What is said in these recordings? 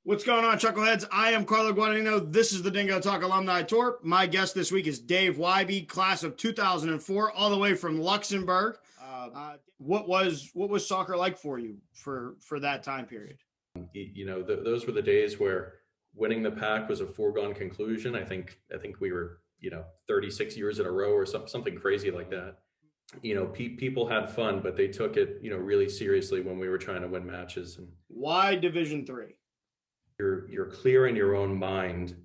What's going on, Chuckleheads? I am Carlo Guadagnino. This is the Dingo Talk Alumni Tour. My guest this week is Dave Wybe, class of 2004, all the way from Luxembourg. What was soccer like for you for that time period? Those were the days where winning the pack was a foregone conclusion. I think we were 36 years in a row or something crazy like that. People had fun, but they took it really seriously when we were trying to win matches. And why Division III? You're clear in your own mind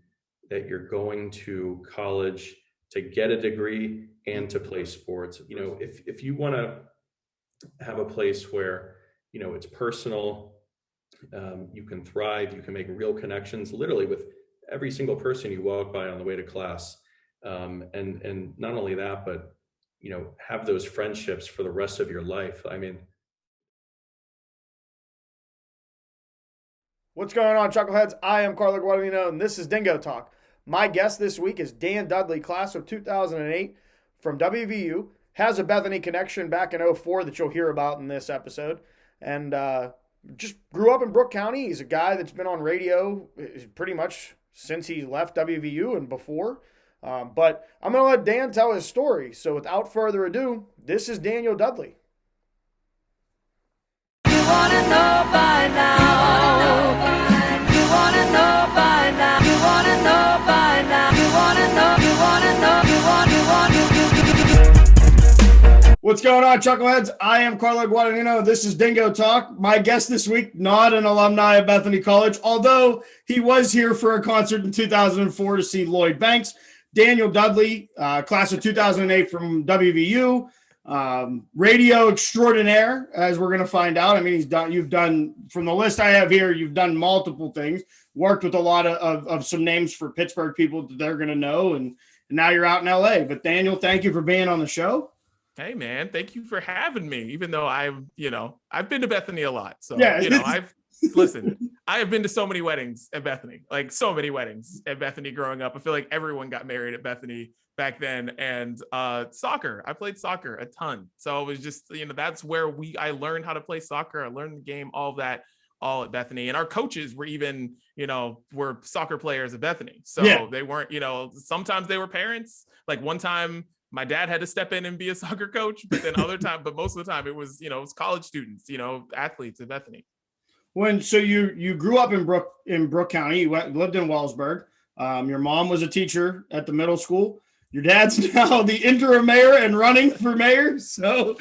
that you're going to college to get a degree and to play sports. If you want to have a place where it's personal, you can thrive, you can make real connections literally with every single person you walk by on the way to class, and not only that, but have those friendships for the rest of your life. What's going on, Chuckleheads? I am Carlo Guadagnino, and this is Dingo Talk. My guest this week is Dan Dudley, class of 2008 from WVU. Has a Bethany connection back in 04 that you'll hear about in this episode. And just grew up in Brook County. He's a guy that's been on radio pretty much since he left WVU and before. But I'm going to let Dan tell his story. So without further ado, this is Daniel Dudley. You want to know by now. You want to know by now. You want to know by now. You want to know. You want to know. You want to. What's going on, Chuckleheads? I am Carlo Guadagnino. This is Dingo Talk. My guest this week, not an alumni of Bethany College, although he was here for a concert in 2004 to see Lloyd Banks. Daniel Dudley, class of 2008 from WVU, radio extraordinaire, as we're going to find out. You've done, from the list I have here, you've done multiple things, worked with a lot of some names for Pittsburgh people that they're going to know, and now you're out in LA. But Daniel, thank you for being on the show. Hey man, thank you for having me. Even though I've been to Bethany a lot. So, yeah. I have been to so many weddings at Bethany, like so many weddings at Bethany growing up. I feel like everyone got married at Bethany back then. And soccer, I played soccer a ton. So it was just, that's where I learned how to play soccer. I learned the game, all of that, all at Bethany. And our coaches were even, were soccer players at Bethany. So They weren't, sometimes they were parents. Like one time, my dad had to step in and be a soccer coach, but then but most of the time it was college students, athletes at Bethany. So you grew up in Brook County, you lived in Wellsburg. Your mom was a teacher at the middle school. Your dad's now the interim mayor and running for mayor. So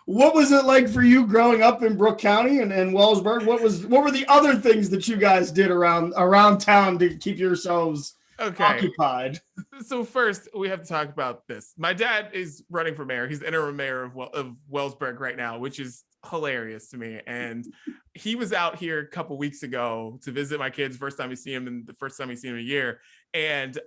what was it like for you growing up in Brook County and Wellsburg? What were the other things that you guys did around town to keep yourselves occupied? So first, we have to talk about this. My dad is running for mayor. He's the interim mayor of Wellsburg right now, which is hilarious to me. And he was out here a couple weeks ago to visit my kids. First time you see him in a year. And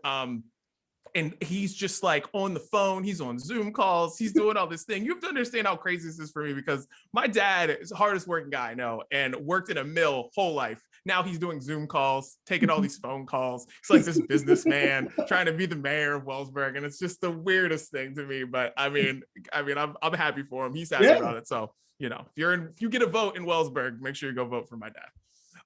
he's just like on the phone. He's on Zoom calls. He's doing all this thing. You have to understand how crazy this is for me because my dad is the hardest working guy I know and worked in a mill whole life. Now he's doing Zoom calls, taking all these phone calls. It's like this businessman trying to be the mayor of Wellsburg. And it's just the weirdest thing to me. But I'm happy for him. He's happy about it. So, if you get a vote in Wellsburg, make sure you go vote for my dad.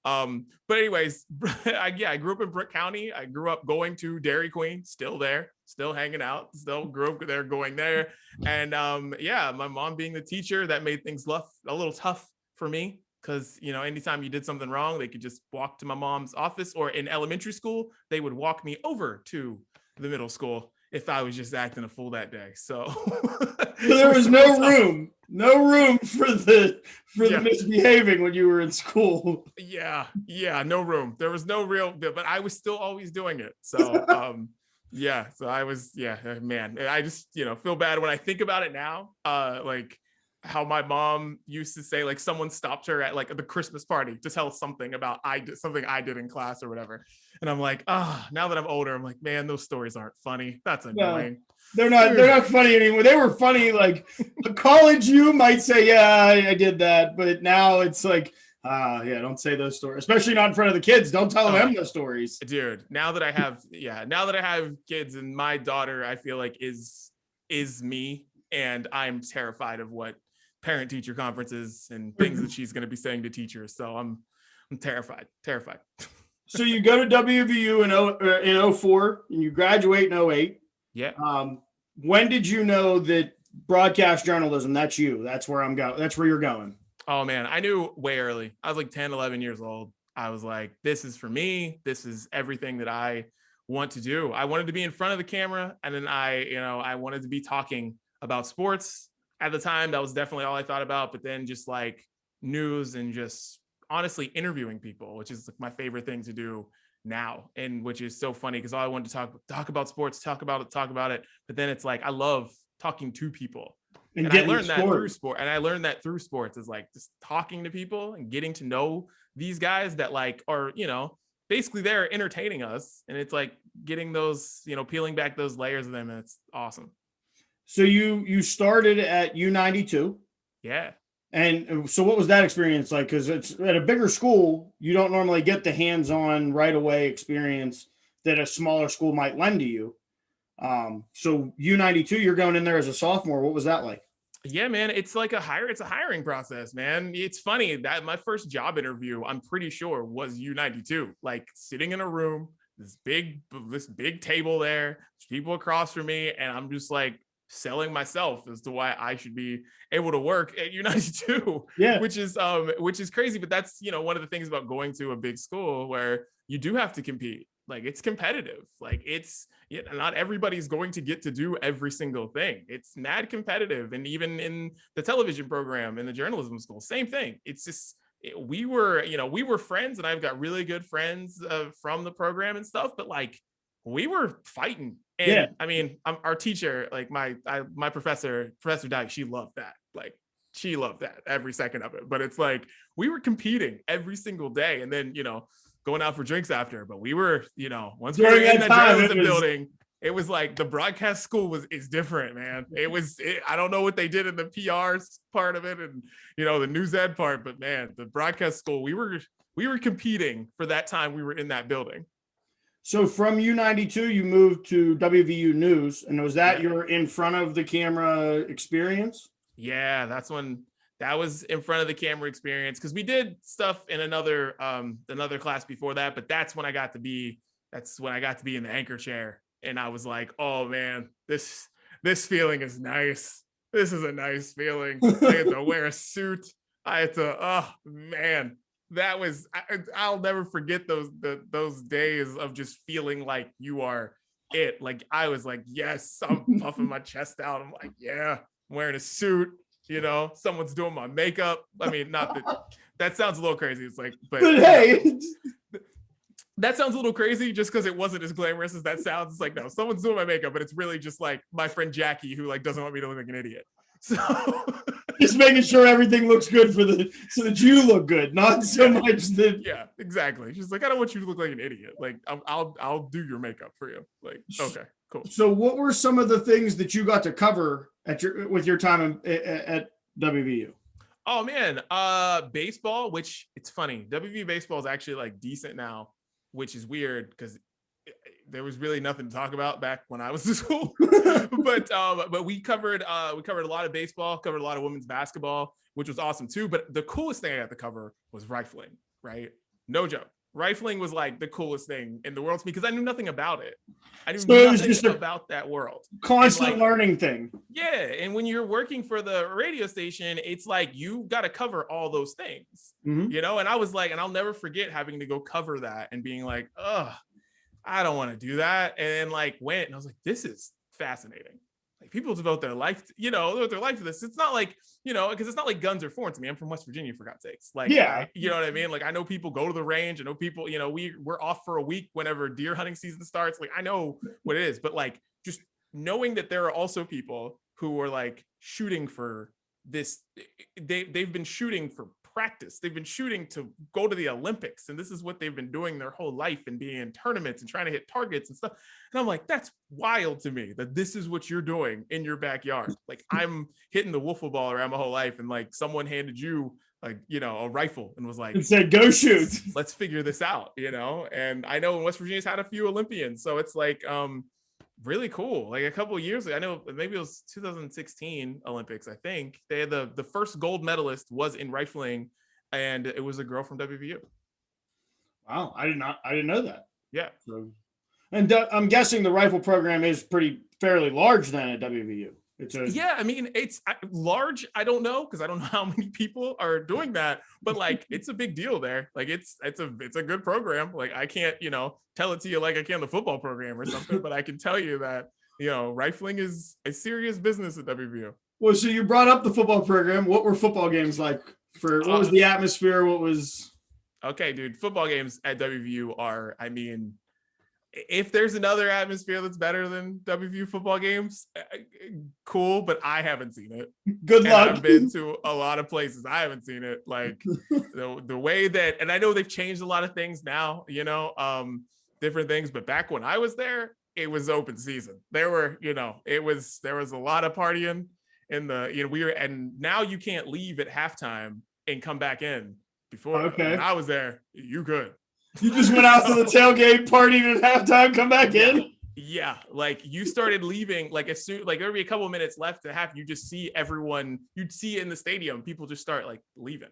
But anyways, I grew up in Brook County. I grew up going to Dairy Queen, still there, still hanging out, still grew up there, going there. And my mom being the teacher, that made things a little tough for me. Because, anytime you did something wrong, they could just walk to my mom's office, or in elementary school, they would walk me over to the middle school if I was just acting a fool that day. So there was no room for the misbehaving when you were in school. Yeah, no room. There was no real, but I was still always doing it. So, so I was, man, I just, feel bad when I think about it now. Like how my mom used to say, like someone stopped her at like the Christmas party to tell something about something I did in class or whatever. And I'm like, now that I'm older, I'm like, man, those stories aren't funny. That's annoying. No, they're not funny anymore. They were funny. Like college, you might say, yeah, I did that. But now it's like, don't say those stories, especially not in front of the kids. Don't tell them those stories. Dude, now that I have kids, and my daughter, I feel like is me, and I'm terrified of what parent teacher conferences and things that she's going to be saying to teachers. So I'm terrified. So you go to WVU in 04 and you graduate in 08. Yeah. When did you know that broadcast journalism, that's you? That's where I'm going. That's where you're going. Oh man, I knew way early. I was like 10, 11 years old. I was like, this is for me. This is everything that I want to do. I wanted to be in front of the camera. And then I wanted to be talking about sports at the time. That was definitely all I thought about. But then just like news and just honestly interviewing people, which is like my favorite thing to do now. And which is so funny because all I wanted to talk about sports, talk about it. But then it's like, I love talking to people. And I learned that through sport. And I learned that through sports is like just talking to people and getting to know these guys that like are, basically they're entertaining us. And it's like getting those, peeling back those layers of them. And it's awesome. So you started at U92. Yeah. And so what was that experience like? Because it's at a bigger school, you don't normally get the hands-on right away experience that a smaller school might lend to you. So U92, you're going in there as a sophomore. What was that like? Yeah, man, it's like it's a hiring process, man. It's funny that my first job interview, I'm pretty sure, was U92. Like sitting in a room, this big table there, people across from me, and I'm just like selling myself as to why I should be able to work at U92. Yeah, which is crazy, but that's one of the things about going to a big school where you do have to compete. Like it's competitive. Like not everybody's going to get to do every single thing. It's mad competitive. And even in the television program in the journalism school, same thing. It's just, we were friends and I've got really good friends from the program and stuff, but like we were fighting. And yeah. I mean, our teacher, like my Professor Dudley, she loved that. Like she loved that every second of it. But it's like, we were competing every single day. And then, going out for drinks after, but we were, once we were in that journalism building, it was like the broadcast school is different, man. I don't know what they did in the PR part of it and, the news ed part, but man, the broadcast school, we were competing for that time we were in that building. So from U92, you moved to WVU News, and was that your in front of the camera experience? Yeah, that was in front of the camera experience because we did stuff in another class before that, but that's when I got to be in the anchor chair, and I was like, oh man, this feeling is nice. This is a nice feeling. I had to wear a suit. I had to, oh man, I'll never forget those days of just feeling like you are it. Like I was like, yes, I'm puffing my chest out. I'm like, yeah, I'm wearing a suit. Someone's doing my makeup. I mean, not that sounds a little crazy. It's like, but hey, that sounds a little crazy just because it wasn't as glamorous as that sounds. It's like, no, someone's doing my makeup, but it's really just like my friend Jackie who like doesn't want me to look like an idiot. So just making sure everything looks good so that you look good, not so much that. Yeah, exactly. She's like, I don't want you to look like an idiot. Like, I'll do your makeup for you. Like, okay. Cool. So what were some of the things that you got to cover with your time at WVU? Oh man, baseball, which it's funny. WVU baseball is actually like decent now, which is weird because there was really nothing to talk about back when I was in school. but we covered a lot of baseball, covered a lot of women's basketball, which was awesome too. But the coolest thing I got to cover was rifling, right? No joke. Rifling was like the coolest thing in the world to me because I knew nothing about it. I knew nothing about that world. Constant learning thing. Yeah. And when you're working for the radio station, it's like you got to cover all those things, and I was like, and I'll never forget having to go cover that and being like, oh, I don't want to do that. And then like went and I was like, this is fascinating. Like people devote their life, devote their life to this. It's not like, because it's not like guns are foreign to me. I'm from West Virginia, for God's sakes. Like, yeah, you know what I mean? Like I know people go to the range. I know people, we're off for a week whenever deer hunting season starts. Like I know what it is, but like just knowing that there are also people who are like shooting for this. They've been shooting for practice. They've been shooting to go to the Olympics, and this is what they've been doing their whole life and being in tournaments and trying to hit targets and stuff. And I'm like, that's wild to me that this is what you're doing in your backyard. Like I'm hitting the wiffle ball around my whole life, and like someone handed you like, a rifle and was like, and said, go shoot. Let's figure this out, And I know West Virginia's had a few Olympians, so it's like, really cool. Like a couple of years ago, I know maybe it was 2016 Olympics. I think they had the first gold medalist was in rifling, and it was a girl from WVU. Wow, I didn't know that. Yeah. So, and I'm guessing the rifle program is fairly large then at WVU. Yeah, I mean, it's large. I don't know because I don't know how many people are doing that, but like, it's a big deal there. Like, it's a good program. Like, I can't, tell it to you like I can the football program or something, but I can tell you that, rifling is a serious business at WVU. Well, so you brought up the football program. What were football games like? What was the atmosphere? What was? Okay, dude, football games at WVU are, I mean, if there's another atmosphere that's better than WVU football games, cool, but I haven't seen it. Good luck. I've been to a lot of places. I haven't seen it. Like the way that, and I know they've changed a lot of things now, different things, but back when I was there, it was open season. There were, there was a lot of partying in the, and now you can't leave at halftime and come back in. Before when I was there, you could. You just went out to the tailgate, partied at halftime, come back in? Yeah, like you started leaving, like as soon, like there'd be a couple of minutes left to half, you just see everyone, you'd see in the stadium, people just start like leaving.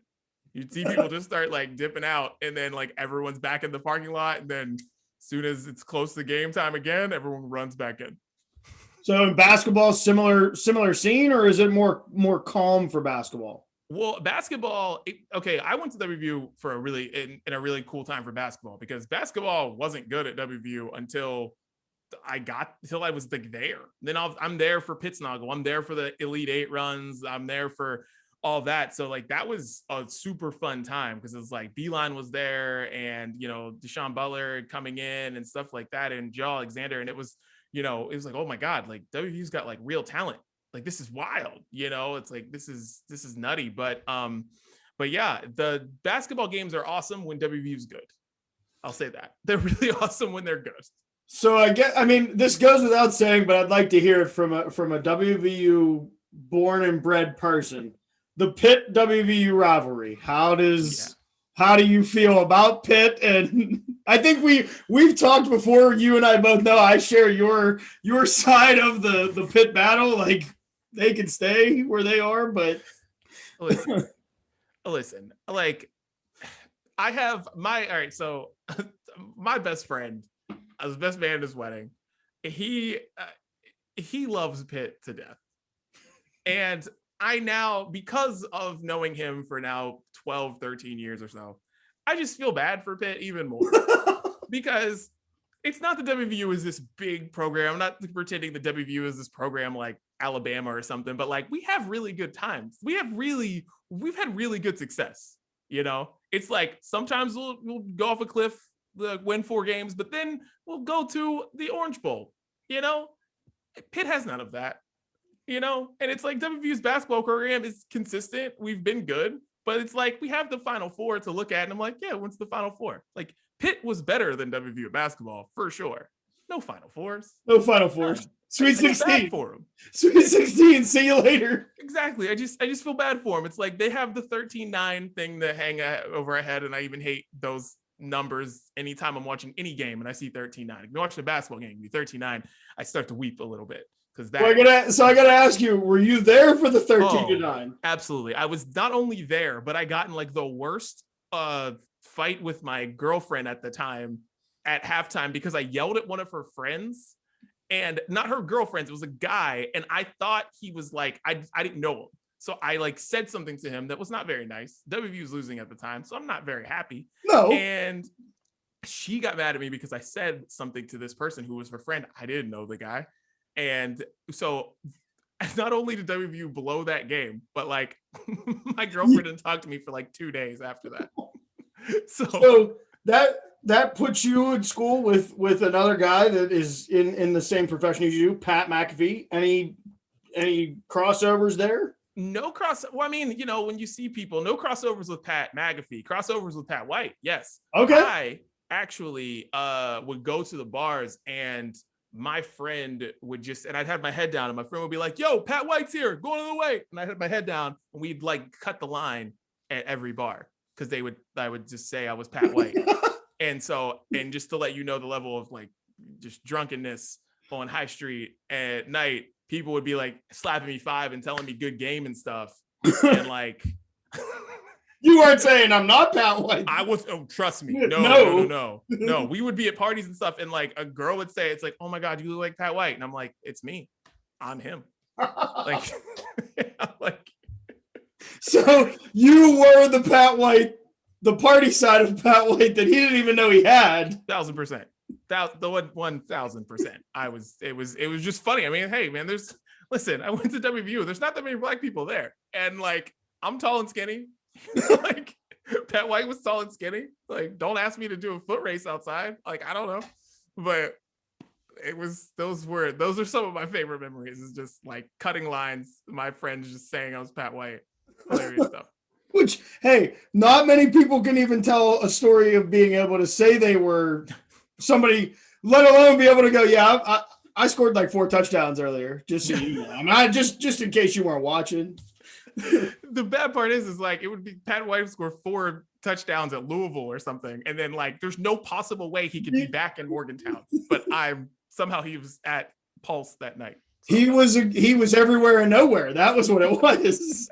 You'd see people just start like dipping out, and then like everyone's back in the parking lot, and then as soon as it's close to game time again, everyone runs back in. So in basketball, similar scene, or is it more calm for basketball? Well, basketball, okay, I went to WVU for a really in a really cool time for basketball, because basketball wasn't good at WVU until I was like there. Then I'm there for Pittsnoggle. I'm there for the Elite Eight runs. I'm there for all that. So like that was a super fun time, because it was like Beeline was there, and Deshaun Butler coming in and stuff like that, and Joe Alexander, and it was like, oh my God, like WVU's got like real talent. Like, this is wild, it's like, this is nutty. But yeah, the basketball games are awesome when WVU's good. I'll say that. They're really awesome when they're good. So I mean, this goes without saying, but I'd like to hear it from a WVU born and bred person. The Pitt WVU rivalry. How do you feel about Pitt? And I think we've talked before. You and I both know I share your side of the Pitt battle. Like, they can stay where they are, but listen, like I have all right. So my best friend, I was best man at his wedding. He loves Pitt to death. And I now, because of knowing him for now 12, 13 years or so, I just feel bad for Pitt even more. Because it's not that WVU is this big program. I'm not pretending that WVU is this program like Alabama or something, but like, we have really good times. We've had really good success. It's like sometimes we'll go off a cliff, win 4 games, but then we'll go to the Orange Bowl. Pitt has none of that. And it's like WVU's basketball program is consistent. We've been good, but it's like we have the Final Four to look at, and I'm like, yeah, when's the Final Four? Like, Pitt was better than WVU basketball for sure. No Final Fours. No Final Fours. Sweet 16 for them. Sweet 16. See you later. Exactly. I just feel bad for them. It's like they have the 13-9 thing to hang over our head, and I even hate those numbers anytime I'm watching any game and I see 13-9. If you're watching a basketball game, be 13-9, I start to weep a little bit. I gotta ask you, were you there for the 13-9? Absolutely. I was not only there, but I got in like the worst fight with my girlfriend at the time at halftime, because I yelled at one of her friends, and not her girlfriends, it was a guy, and I thought he was like, I didn't know him. So I like said something to him that was not very nice. WVU was losing at the time, so I'm not very happy. No. And she got mad at me because I said something to this person who was her friend. I didn't know the guy. And so not only did WVU blow that game, but like my girlfriend didn't talk to me for like 2 days after that. So that puts you in school with another guy that is in the same profession as you, Pat McAfee. Any crossovers there? No Well, I mean, when you see people, no crossovers with Pat McAfee, crossovers with Pat White. Yes. Okay. I actually would go to the bars, and my friend would and I'd have my head down, and my friend would be like, yo, Pat White's here, going on the way. And I'd have my head down, and we'd like cut the line at every bar, because I would just say I was Pat White. And just to let you know the level of like just drunkenness on High Street at night, people would be like slapping me 5 and telling me good game and stuff. And like, you weren't saying I'm not Pat White. I was, trust me. No. We would be at parties and stuff. And like a girl would say, it's like, oh my God, you look like Pat White. And I'm like, it's me. I'm him. Like, like, so you were the Pat White, the party side of Pat White that he didn't even know he had. 1,000%. The 1,000%. It was just funny. I mean, hey man, listen, I went to WVU. There's not that many black people there. And like, I'm tall and skinny. Like Pat White was tall and skinny. Like, don't ask me to do a foot race outside. Like, I don't know. But those are some of my favorite memories, is just like cutting lines, my friends just saying I was Pat White. Hilarious stuff. Which, hey, not many people can even tell a story of being able to say they were somebody, let alone be able to go, yeah, I scored like 4 touchdowns earlier, just so you know. I mean, just in case you weren't watching. The bad part is like, it would be Pat White score 4 touchdowns at Louisville or something, and then like there's no possible way he could be back in Morgantown, but somehow he was at Pulse that night. So. He was everywhere and nowhere. That was what it was.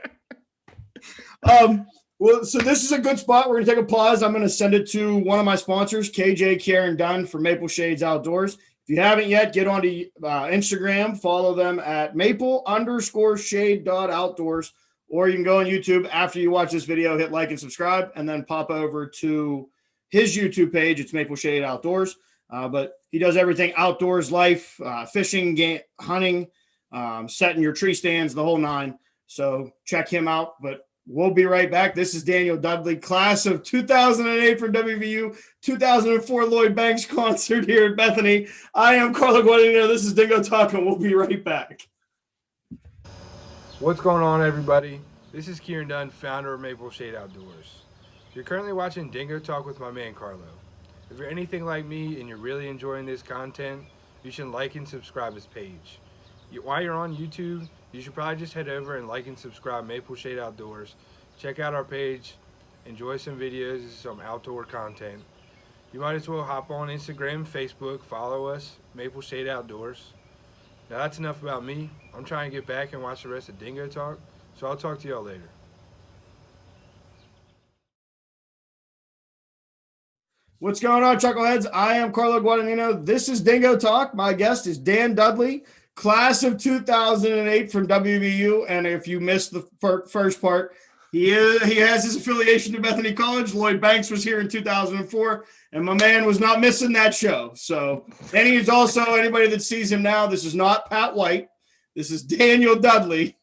Well, so this is a good spot. We're gonna take a pause. I'm gonna send it to one of my sponsors, KJ Karen Dunn from Maple Shades Outdoors. If you haven't yet, get onto Instagram, follow them at maple_shade.outdoors, or you can go on YouTube after you watch this video, hit like and subscribe, and then pop over to his YouTube page. It's Maple Shade Outdoors. But he does everything outdoors, life, fishing, hunting, setting your tree stands, the whole 9. So check him out. But we'll be right back. This is Daniel Dudley, class of 2008 from WVU, 2004 Lloyd Banks concert here at Bethany. I am Carlo Guadagnino. This is Dingo Talk, and we'll be right back. What's going on, everybody? This is Kieran Dunn, founder of Maple Shade Outdoors. You're currently watching Dingo Talk with my man Carlo. If you're anything like me and you're really enjoying this content, you should like and subscribe his page. While you're on YouTube, you should probably just head over and like and subscribe Maple Shade Outdoors. Check out our page, enjoy some videos, some outdoor content. You might as well hop on Instagram, Facebook, follow us, Maple Shade Outdoors. Now that's enough about me. I'm trying to get back and watch the rest of Dingo Talk, so I'll talk to y'all later. What's going on, Chuckleheads? I am Carlo Guadagnino. This is Dingo Talk. My guest is Dan Dudley, class of 2008 from WVU. And if you missed the first part, he has his affiliation to Bethany College. Lloyd Banks was here in 2004, and my man was not missing that show. So, and he's also, anybody that sees him now, this is not Pat White. This is Daniel Dudley.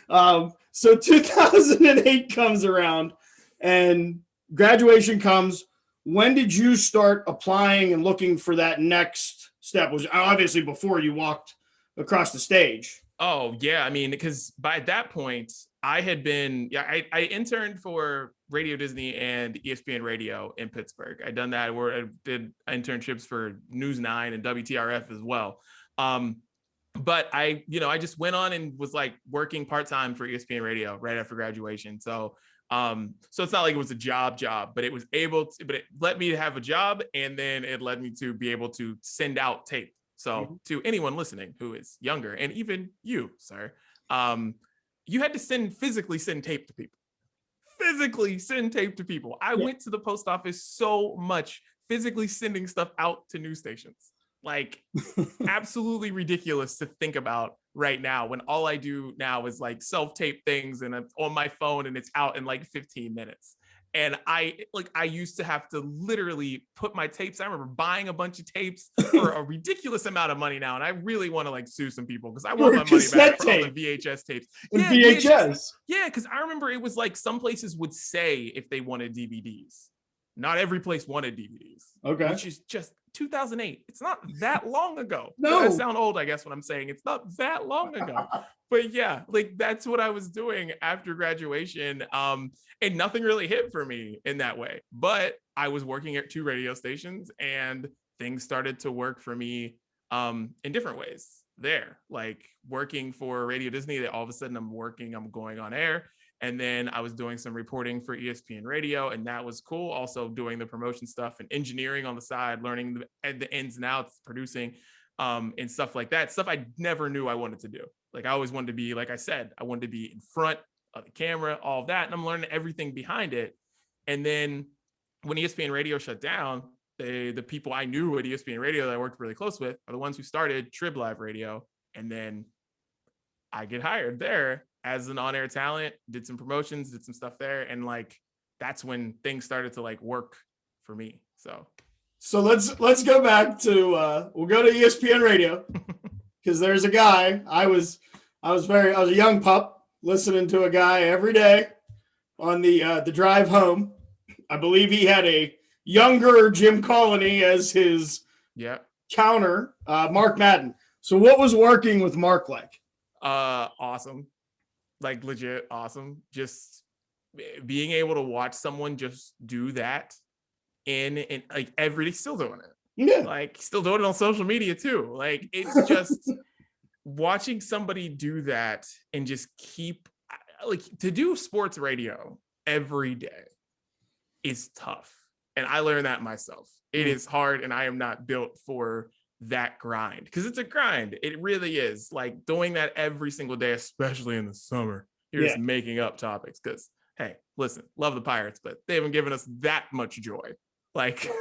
So 2008 comes around, and graduation comes. When did you start applying and looking for that next step? Was obviously before you walked across the stage. Oh yeah. I mean, because by that point I had been, I interned for Radio Disney and ESPN Radio in Pittsburgh. I'd done that where I did internships for News 9 and WTRF as well. But I just went on and was like working part-time for ESPN Radio right after graduation. So it's not like it was a job, but it let me have a job, and then it led me to be able to send out tape. So to anyone listening who is younger, and even you, sir, you had to physically send tape to people. I went to the post office so much, physically sending stuff out to news stations. Like absolutely ridiculous to think about right now, when all I do now is like self-tape things and I'm on my phone and it's out in like 15 minutes. And I used to have to literally put my tapes. I remember buying a bunch of tapes for a ridiculous amount of money now. And I really want to like sue some people because I want my money back for all the VHS tapes. Yeah, VHS. Yeah, because I remember it was like some places would say if they wanted DVDs. Not every place wanted DVDs. Okay. Which is just 2008. It's not that long ago. No. I sound old, I guess, when I'm saying it's not that long ago. But yeah, like that's what I was doing after graduation. And nothing really hit for me in that way. But I was working at 2 radio stations and things started to work for me in different ways there. Like working for Radio Disney, that all of a sudden I'm going on air. And then I was doing some reporting for ESPN Radio, and that was cool. Also doing the promotion stuff and engineering on the side, learning the ins and outs, producing. and stuff like that. Stuff I never knew I wanted to do. Like I always wanted to be, like I said, I wanted to be in front of the camera, all of that. And I'm learning everything behind it. And then when ESPN Radio shut down, the people I knew at ESPN Radio that I worked really close with are the ones who started Trib Live Radio. And then I get hired there as an on-air talent, did some promotions, did some stuff there. And like, that's when things started to like work for me. So let's go back to we'll go to ESPN Radio because there's a guy I was a young pup listening to a guy every day on the drive home. I believe he had a younger Jim Colony as his counter, Mark Madden. So what was working with Mark like? Awesome, like legit awesome. Just being able to watch someone just do that. And like everybody's still doing it. Yeah. Like still doing it on social media too. Like it's just watching somebody do that and just keep like to do sports radio every day is tough. And I learned that myself. It is hard and I am not built for that grind because it's a grind. It really is like doing that every single day, especially in the summer. You're just making up topics because hey, listen, love the Pirates, but they haven't given us that much joy. Like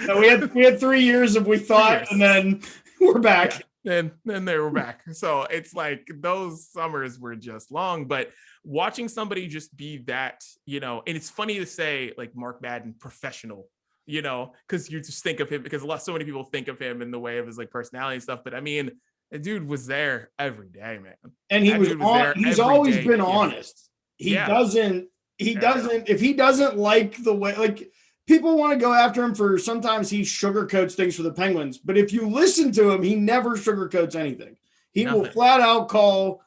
so we had 3 years of we thought, and then we're back. Yeah, then they were back. So it's like those summers were just long, but watching somebody just be that, you know, and it's funny to say like Mark Madden professional, you know, because you just think of him because so many people think of him in the way of his like personality and stuff. But I mean, the dude was there every day, man. And he's always been honest. He doesn't, if he doesn't like the way, like people want to go after him for sometimes he sugarcoats things for the Penguins, but if you listen to him, he never sugarcoats anything. He will flat out call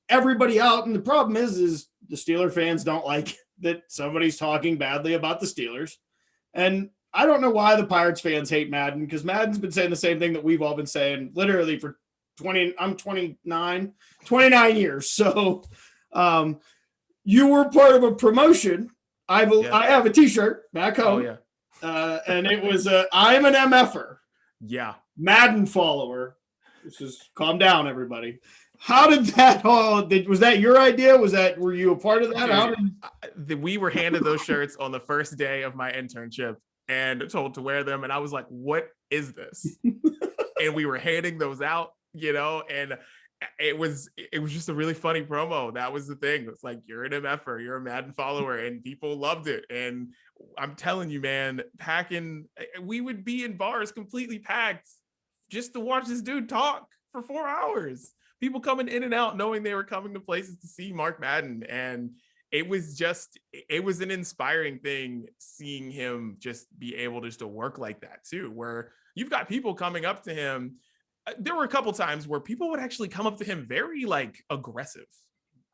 everybody out. And the problem is the Steeler fans don't like that somebody's talking badly about the Steelers. And I don't know why the Pirates fans hate Madden because Madden's been saying the same thing that we've all been saying literally for 29 years. So, you were part of a promotion. I have a T-shirt back home. Oh, yeah. And it was I'm an MFer. Yeah. Madden follower. This is calm down, everybody. How did that was that your idea? Were you a part of that? We were handed those shirts on the first day of my internship and told to wear them. And I was like, what is this? And we were handing those out, you know, and it was just a really funny promo. That was the thing. It's like, you're an MFer, you're a Madden follower, and people loved it. And I'm telling you, man, we would be in bars completely packed just to watch this dude talk for 4 hours. People coming in and out knowing they were coming to places to see Mark Madden. And it was an inspiring thing seeing him just be able just to work like that too, where you've got people coming up to him. There were a couple times where people would actually come up to him very like aggressive.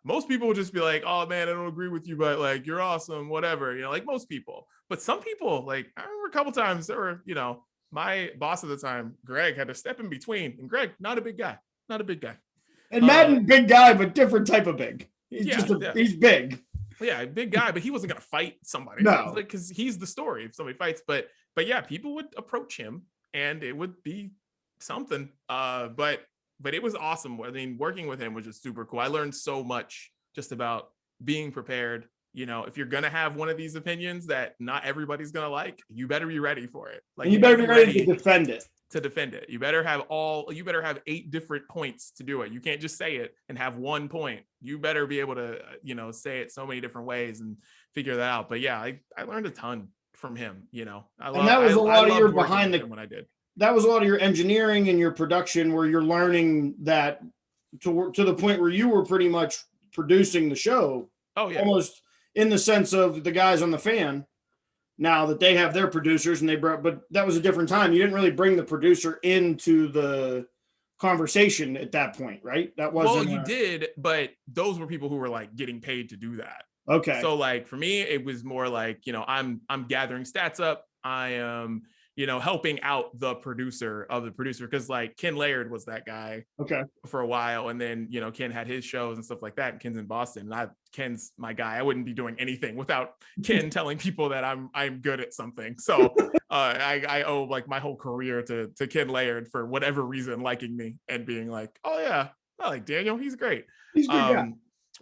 Most people would just be like, oh man, I don't agree with you, but like, you're awesome, whatever, you know, like most people. But some people, like I remember a couple times there were, you know, my boss at the time, Greg, had to step in between. And Greg, not a big guy. And Madden, big guy, but different type of big. He's big. Yeah, big guy, but he wasn't going to fight somebody. No. Because he's the story if somebody fights. But yeah, people would approach him and it would be something. But it was awesome. I mean, working with him was just super cool. I learned so much just about being prepared. You know, if you're going to have one of these opinions that not everybody's going to like, you better be ready for it. Like, you better be ready to defend it. You better have 8 different points to do it. You can't just say it and have one point. You better be able to, you know, say it so many different ways and figure that out. But yeah, I learned a ton from him, you know. That was a lot of your engineering and your production where you're learning that to the point where you were pretty much producing the show. Oh yeah. Almost in the sense of the guys on the fan. Now that they have their producers but that was a different time. You didn't really bring the producer into the conversation at that point, right? That wasn't. Well, you did, but those were people who were like getting paid to do that. Okay. So like for me, it was more like, you know, I'm gathering stats up. I am helping out the producer of the producer, because like Ken Laird was that guy Okay. for a while, and then Ken had his shows and stuff like that, and Ken's in Boston, and Ken's my guy. I wouldn't be doing anything without Ken telling people that I'm good at something. So I owe like my whole career to Ken Laird for whatever reason liking me and being like, oh yeah, I like Daniel, he's great. He's a good guy.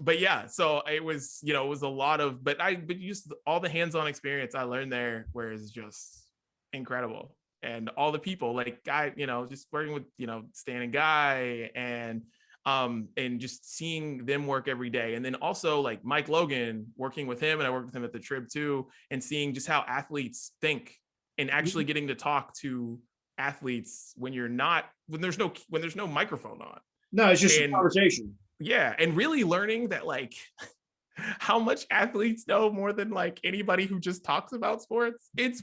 But yeah, so it was it was a lot of, but just all the hands-on experience I learned there, where it's just incredible. And all the people, like Guy, just working with Stan and Guy, and just seeing them work every day. And then also like Mike Logan, working with him, and I worked with him at the Trib too, and seeing just how athletes think, and actually getting to talk to athletes when there's no microphone on. No, it's just a conversation. Yeah, and really learning that like how much athletes know more than like anybody who just talks about sports. It's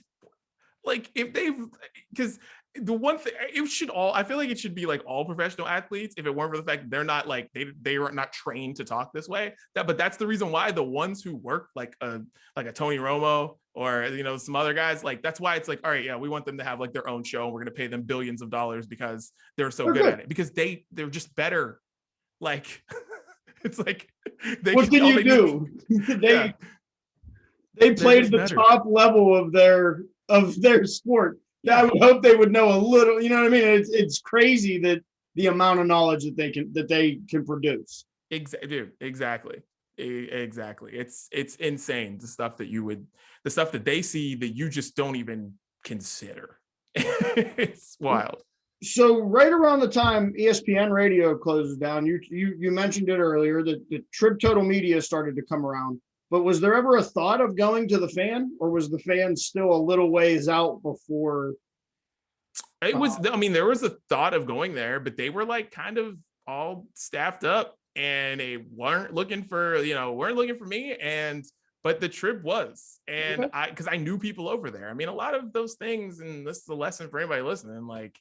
like, because the one thing I feel like it should be like all professional athletes, if it weren't for the fact that they're not like they were not trained to talk this way. But that's the reason why the ones who work like a Tony Romo or some other guys, like that's why it's like, all right, yeah, we want them to have like their own show, and we're gonna pay them billions of dollars because they're so good at it, because they're just better. Like it's like what can you do? They played the top level of their sport. Yeah. I would hope they would know a little, you know what I mean? It's crazy that the amount of knowledge that they can produce. Exactly. It's insane, the stuff that they see that you just don't even consider. It's wild. So right around the time ESPN radio closes down, you mentioned it earlier that the Trib Total Media started to come around. But was there ever a thought of going to the Fan, or was the Fan still a little ways out before? It was. I mean, there was a thought of going there, but they were like kind of all staffed up, and they weren't looking for me. But the Trib was, and because I knew people over there. I mean, a lot of those things, and this is a lesson for anybody listening. Like,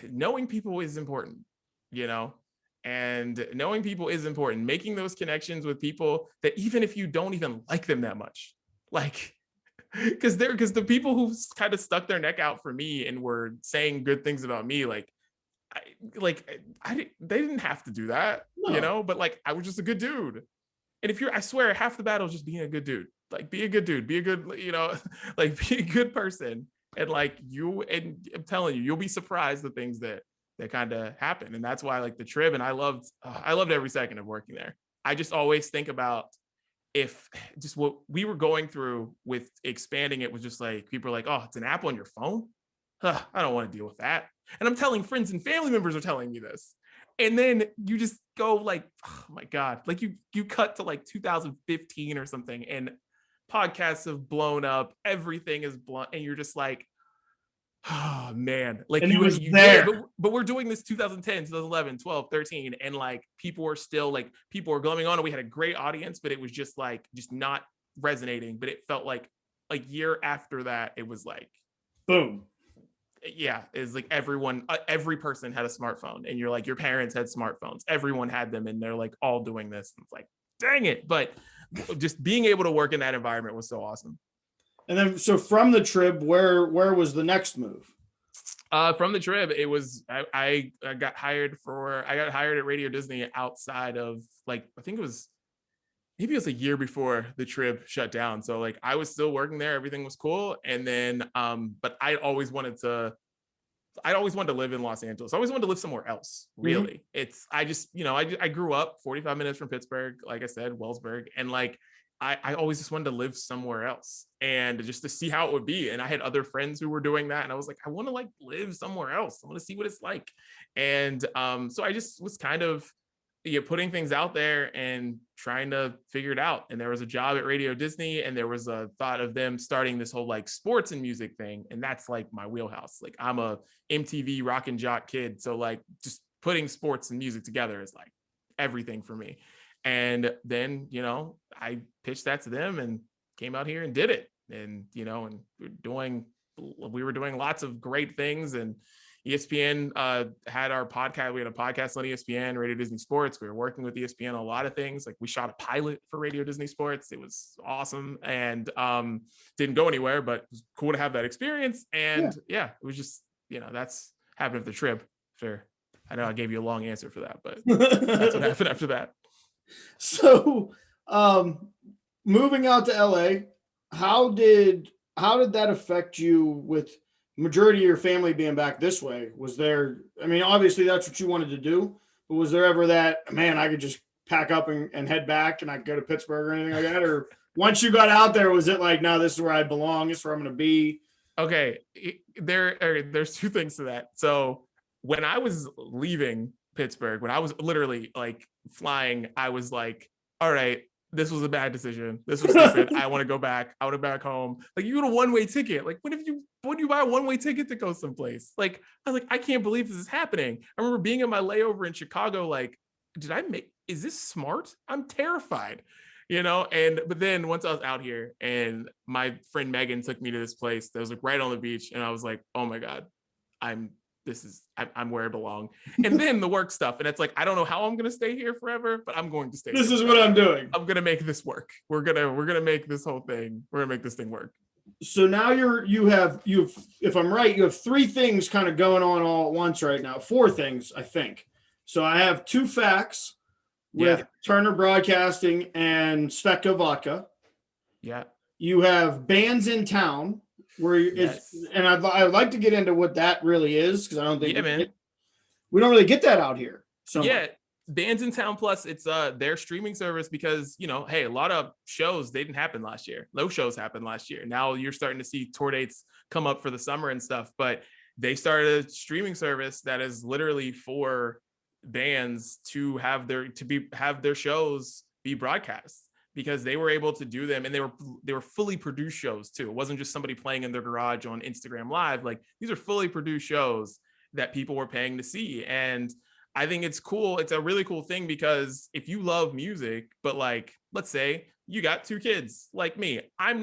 knowing people is important, and knowing people is important. Making those connections with people that even if you don't even like them that much, like, because the people who kind of stuck their neck out for me and were saying good things about me, they didn't have to do that, no. But like, I was just a good dude. And I swear, half the battle is just being a good dude. Like, be a good dude, be a good, like, be a good person. And like and I'm telling you, you'll be surprised the things that kind of happen. And that's why like the Trib, and I loved every second of working there. I just always think about if just what we were going through with expanding it was just like, people are like, oh, it's an app on your phone. I don't want to deal with that. And I'm telling friends and family members are telling me this. And then you just go like, oh my God, like you cut to like 2015 or something, and podcasts have blown up, everything is blown, and you're just like, oh man, like, and you there. But we're doing this 2010, 2011, 12, 13, and like people are going on, and we had a great audience, but it was just not resonating. But it felt like a year after that, it was like boom. Yeah, it's like every person had a smartphone, and you're like, your parents had smartphones, everyone had them, and they're like all doing this. And it's like, dang it. But just being able to work in that environment was so awesome. And then, so from the Trib, where was the next move? From the Trib, it was I got hired at Radio Disney outside of, like, I think maybe it was a year before the Trib shut down. So like I was still working there, everything was cool. And then but I always wanted to live in Los Angeles. I always wanted to live somewhere else, really. Mm-hmm. I grew up 45 minutes from Pittsburgh, like I said, Wellsburg, and like I always just wanted to live somewhere else and just to see how it would be. And I had other friends who were doing that, and I was like, I want to like live somewhere else. I want to see what it's like. And so I just was kind of putting things out there and trying to figure it out. And there was a job at Radio Disney, and there was a thought of them starting this whole like sports and music thing. And that's like my wheelhouse. Like, I'm a MTV rock and jock kid. So like just putting sports and music together is like everything for me. And then, I pitched that to them and came out here and did it. And, and we were doing lots of great things. And, ESPN had our podcast. We had a podcast on ESPN, Radio Disney Sports. We were working with ESPN on a lot of things. Like we shot a pilot for Radio Disney Sports. It was awesome and didn't go anywhere, but it was cool to have that experience. And yeah, it was just, that's happened with the trip. Sure. I know I gave you a long answer for that, but that's what happened after that. So moving out to LA, how did that affect you with majority of your family being back this way? Was there, I mean, obviously that's what you wanted to do, but was there ever that, man, I could just pack up and head back and I could go to Pittsburgh or anything like that? Or once you got out there, was it like, no, this is where I belong, this is where I'm going to be? Okay. There's two things to that. So when I was leaving Pittsburgh, when I was literally like flying, I was like, all right, this was a bad decision. This was stupid. I want to go back. I want to back home. Like you get a one-way ticket. Like when do you buy a one-way ticket to go someplace? Like I was like, I can't believe this is happening. I remember being in my layover in Chicago. Like, is this smart? I'm terrified, but then once I was out here and my friend Megan took me to this place that was like right on the beach. And I was like, oh my God, I'm where I belong. And then the work stuff. And it's like, I don't know how I'm going to stay here forever, but I'm going to stay. This here is forever. what I'm doing. I'm going to make this work. We're going to make this whole thing. We're going to make this thing work. So now you have, if I'm right, you have 3 things kind of going on all at once right now. 4 things, I think. So I have 2 facts with Turner Broadcasting and Svedka Vodka. Yeah. You have bands in town where and I'd like to get into what that really is because I don't think we don't really get that out here. So Bands in Town Plus, it's their streaming service because hey, a lot of shows they didn't happen last year. No shows happened last year. Now you're starting to see tour dates come up for the summer and stuff, but they started a streaming service that is literally for bands to have their shows be broadcast because they were able to do them and they were fully produced shows too. It wasn't just somebody playing in their garage on Instagram Live. Like these are fully produced shows that people were paying to see. And I think it's cool. It's a really cool thing because if you love music, but like, let's say you got 2 kids like me, I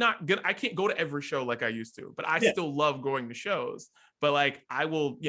can't go to every show like I used to, but I still love going to shows. But like, I will,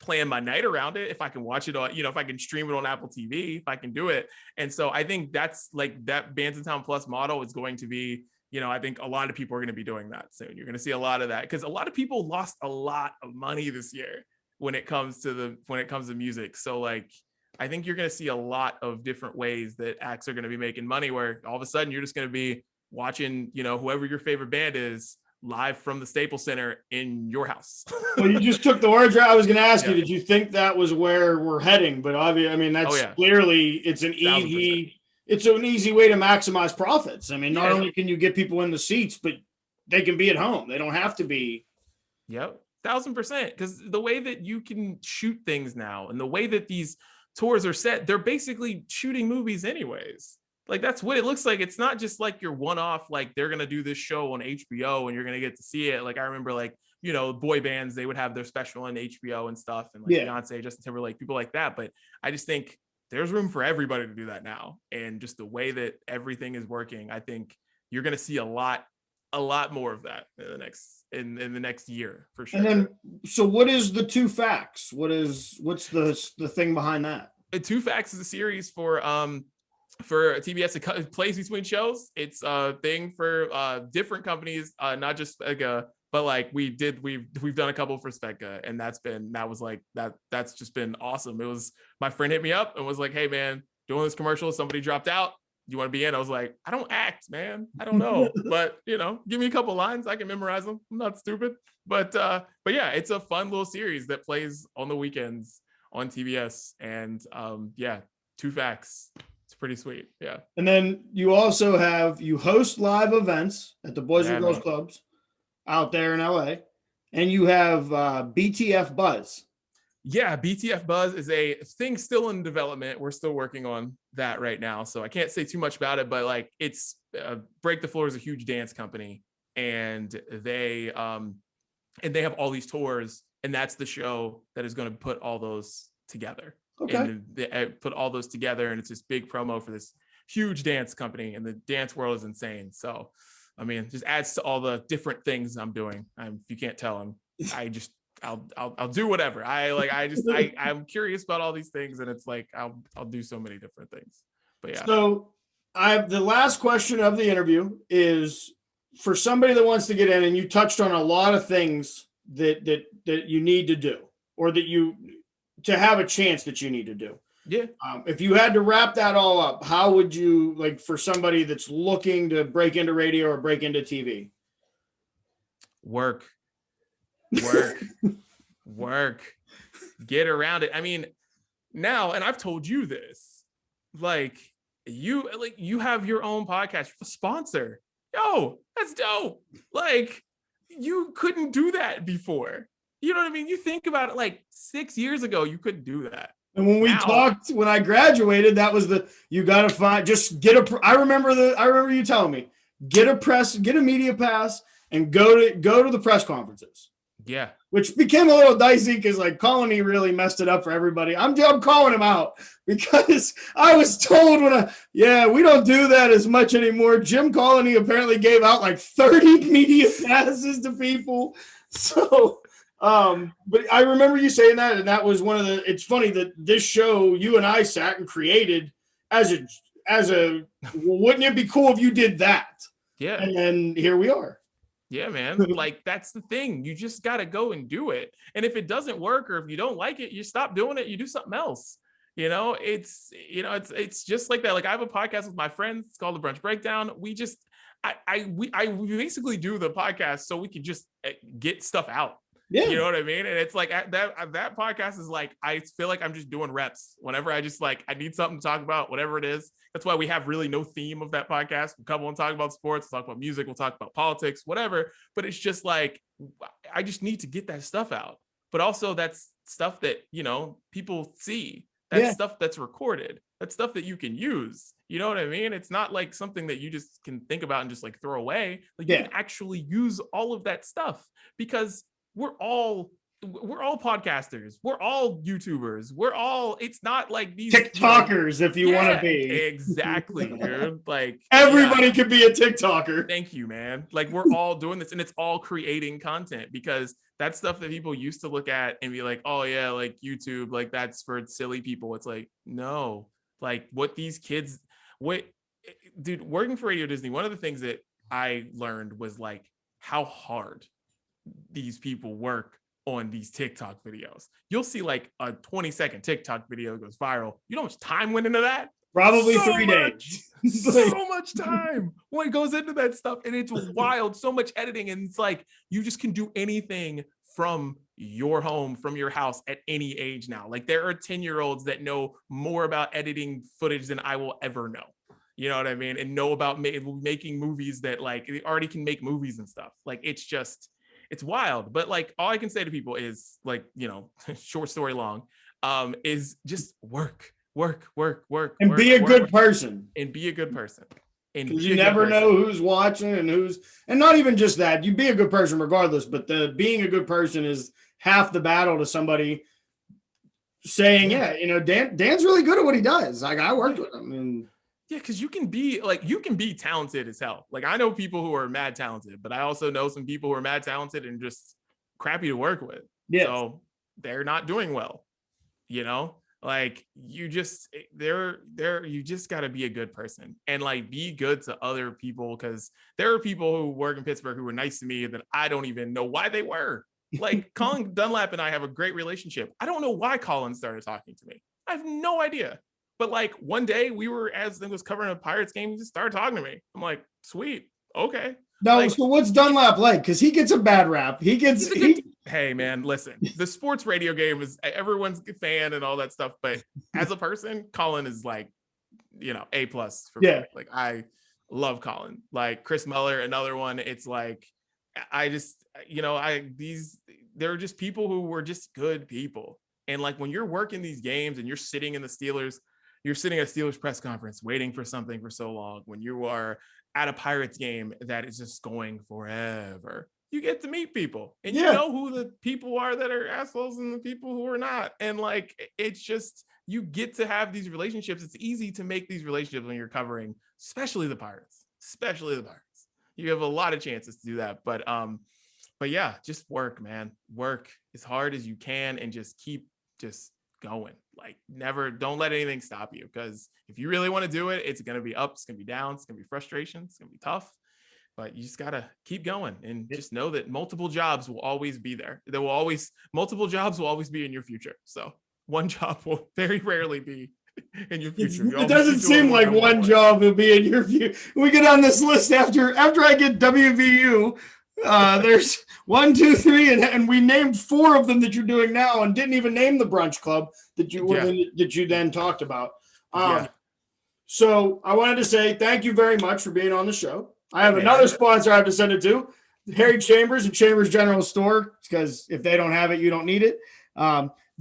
plan my night around it. If I can watch it on, if I can stream it on Apple TV, if I can do it. And so I think that's like that Bands in Town Plus model is going to be, I think a lot of people are going to be doing that soon. You're going to see a lot of that because a lot of people lost a lot of money this year when it comes to music. So like, I think you're going to see a lot of different ways that acts are going to be making money where all of a sudden you're just going to be watching, whoever your favorite band is live from the Staples Center in your house. Well, you just took the words right. I was going to ask you, did you think that was where we're heading? But obviously, I mean, that's clearly it's an easy way to maximize profits. I mean, not only can you get people in the seats, but they can be at home. They don't have to be. Yep. 1000%. Because the way that you can shoot things now and the way that these tours are set, they're basically shooting movies anyways. Like that's what it looks like. It's not just like your one-off, like they're going to do this show on HBO and you're going to get to see it. Like I remember like, boy bands, they would have their special on HBO and stuff and like Beyonce, Justin Timberlake, people like that. But I just think there's room for everybody to do that now. And just the way that everything is working, I think you're going to see a lot more of that in the next year for sure. And then, so what is the 2 facts? What's the thing behind that? 2 Facts is a series for TBS. It plays between shows. It's a thing for different companies, not just Specca, but like we've done a couple for Specca, and that's just been awesome. It was my friend hit me up and was like, "Hey man, doing this commercial, somebody dropped out. You want to be in?" I was like, I don't act, man. I don't know, but give me a couple lines. I can memorize them. I'm not stupid, but yeah, it's a fun little series that plays on the weekends on TBS, and 2 Facts. It's pretty sweet. Yeah. And then you also you host live events at the Boys and Girls Clubs out there in LA, and you have BTF Buzz. Yeah, BTF Buzz is a thing still in development. We're still working on that right now, so I can't say too much about it. But like, it's Break the Floor is a huge dance company, and they have all these tours, and that's the show that is going to put all those together. Okay. And they put all those together, and it's this big promo for this huge dance company, and the dance world is insane. So, I mean, it just adds to all the different things I'm doing. If you can't tell, I'll do whatever. I'm curious about all these things, and it's like I'll do so many different things. But yeah. So the last question of the interview is for somebody that wants to get in, and you touched on a lot of things that you need to do, or to have a chance that you need to do. Yeah. If you had to wrap that all up, how would you, like, for somebody that's looking to break into radio or break into TV? Work, get around it. I mean, now, and I've told you this, like you have your own podcast, a sponsor. Yo, that's dope. Like, you couldn't do that before. You know what I mean? You think about it, like 6 years ago, you couldn't do that. And when we talked, when I graduated, that was you got to find, just get I remember you telling me, get a media pass and go to the press conferences. Yeah. Which became a little dicey because, like, Colony really messed it up for everybody. I'm calling him out because I was told we don't do that as much anymore. Jim Colony apparently gave out like 30 media passes to people. So, but I remember you saying that, and that was it's funny that this show you and I sat and created as a wouldn't it be cool if you did that? Yeah. And then here we are. Yeah, man. Like, that's the thing. You just got to go and do it. And if it doesn't work, or if you don't like it, you stop doing it. You do something else. It's just like that. Like, I have a podcast with my friends. It's called The Brunch Breakdown. We we basically do the podcast so we can just get stuff out. Yeah. You know what I mean? And it's like that podcast is like, I feel like I'm just doing reps whenever I just I need something to talk about, whatever it is. That's why we have really no theme of that podcast. A couple will talk about sports, we'll talk about music, we'll talk about politics, whatever. But it's just like, I just need to get that stuff out. But also that's stuff that, people see. That's stuff that's recorded. That's stuff that you can use. You know what I mean? It's not like something that you just can think about and just like throw away. Like, you can actually use all of that stuff, because we're all podcasters. We're all YouTubers. It's not like these TikTokers, if you want to be. Exactly, dude. Like, everybody could be a TikToker. Thank you, man. Like, we're all doing this, and it's all creating content, because that's stuff that people used to look at and be like, oh yeah, like YouTube, like that's for silly people. It's like, no, like dude, working for Radio Disney, one of the things that I learned was like how hard these people work on these TikTok videos. You'll see like a 20-second TikTok video goes viral. You know how much time went into that? Probably 3 days. So much time when it goes into that stuff, and it's wild. So much editing, and it's like you just can do anything from your home, from your house at any age now. Like, there are 10-year-olds that know more about editing footage than I will ever know. You know what I mean? And know about making movies that, like, they already can make movies and stuff. Like, it's wild. But like, all I can say to people is, like, short story long, is just work. And be a good person. And be a good person. Because you never know who's watching and not even just that. You be a good person regardless, but being a good person is half the battle to somebody saying, Dan's really good at what he does. Like, I worked with him. And yeah, because you can be talented as hell. Like, I know people who are mad talented, but I also know some people who are mad talented and just crappy to work with. Yeah. So they're not doing well, Like, you just got to be a good person and like be good to other people, because there are people who work in Pittsburgh who were nice to me that I don't even know why they were. Like, Colin Dunlap and I have a great relationship. I don't know why Colin started talking to me. I have no idea. But like, one day we were, as it was covering a Pirates game, he just started talking to me. I'm like, sweet, okay. No, like, so what's Dunlap like? Because he gets a bad rap. Hey man, listen, the sports radio game is everyone's a fan and all that stuff, but as a person, Colin is like, A+ for me. Like, I love Colin. Like, Chris Muller, another one. It's like, I just, there are just people who were just good people. And like, when you're working these games and you're sitting at a Steelers press conference waiting for something for so long, when you are at a Pirates game that is just going forever, you get to meet people, and you know who the people are that are assholes and the people who are not. And like, it's just, you get to have these relationships. It's easy to make these relationships when you're covering, especially the Pirates. You have a lot of chances to do that. But but yeah, just work, man. Work as hard as you can and just keep just going. Like don't let anything stop you, because if you really want to do it, it's going to be ups, it's going to be downs, it's going to be frustration, it's going to be tough, but you just got to keep going and just know that multiple jobs will always be there. Multiple jobs will always be in your future. So one job will very rarely be in your future. It doesn't seem like one job will be in your future. We get on this list after I get WVU. There's 1, 2, 3, and we named 4 of them that you're doing now, and didn't even name the brunch club that you then talked about. So I wanted to say thank you very much for being on the show. I have another sponsor I have to send it to, Harry Chambers and Chambers General Store, because if they don't have it, you don't need it.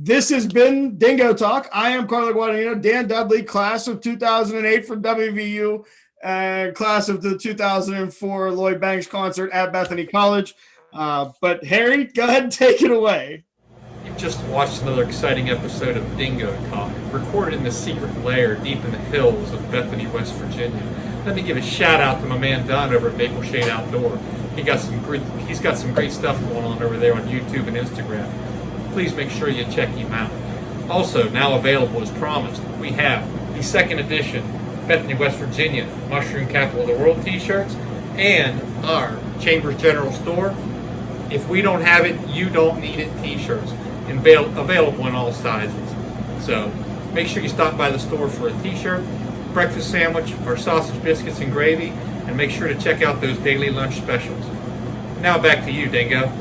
This has been Dingo Talk. I am Carlo Guadagnino, Dan Dudley, class of 2008 from WVU, and class of the 2004 Lloyd Banks concert at Bethany College. But Harry, go ahead and take it away. You've just watched another exciting episode of Dingo Talk, recorded in the secret lair deep in the hills of Bethany, West Virginia. Let me give a shout out to my man Don over at Maple Shade Outdoor. He's got some great stuff going on over there on YouTube and Instagram. Please make sure you check him out. Also, now available as promised, we have the second edition Bethany, West Virginia Mushroom Capital of the World t-shirts and our Chambers General Store. If we don't have it, you don't need it t-shirts. Available in all sizes. So make sure you stop by the store for a t-shirt, breakfast sandwich, or sausage biscuits and gravy, and make sure to check out those daily lunch specials. Now back to you, Dingo.